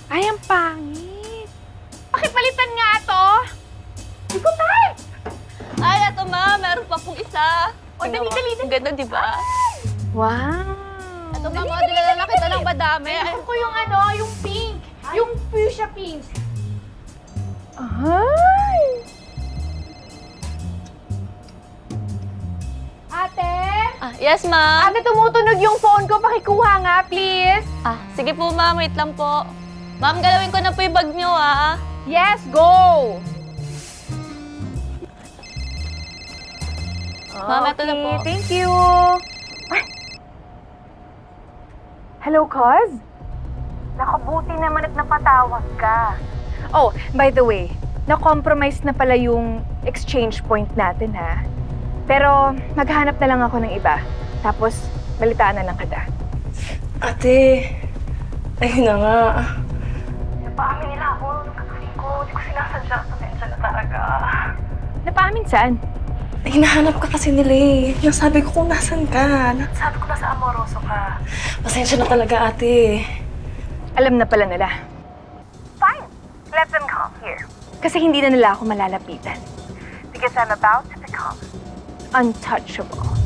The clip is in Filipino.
Ay, ang pangit. Pakipalitan nga to. Hindi ko type. Ay, eto ma, meron pa pong isa. O, dali. Ang ganda, di ba? Wow. Eto ma, mga dinala kita ng madami. Gusto ko yung yung pink. Yung fuchsia pink. Ay! Ate? Yes, ma'am. Ate, tumutunog yung phone ko. Pakikuha nga, please. Sige po, ma'am. Wait lang po. Ma'am, galawin ko na po yung bag niyo, Yes, go! Ma'am, ito na po. Thank you. Ay. Hello, Cuz? Nakabuti naman at napatawag ka. Oh, by the way, na-compromise na pala yung exchange point natin, ha? Pero maghanap na lang ako ng iba. Tapos, balitaan na lang kita. Ate, ayun na nga. Napaamin nila ako nung kagaling ko. Di ko sinasadya. Pasensya na talaga. Napaamin saan? Hinahanap ka kasi nila eh. Nasabi ko kung nasan ka. Nasabi ko nasa Amoroso ka. Pasensya na talaga, ate. Alam na pala nila. Fine. Let them come here. Kasi hindi na nila ako malalapitan. Because I'm about to become Untouchable.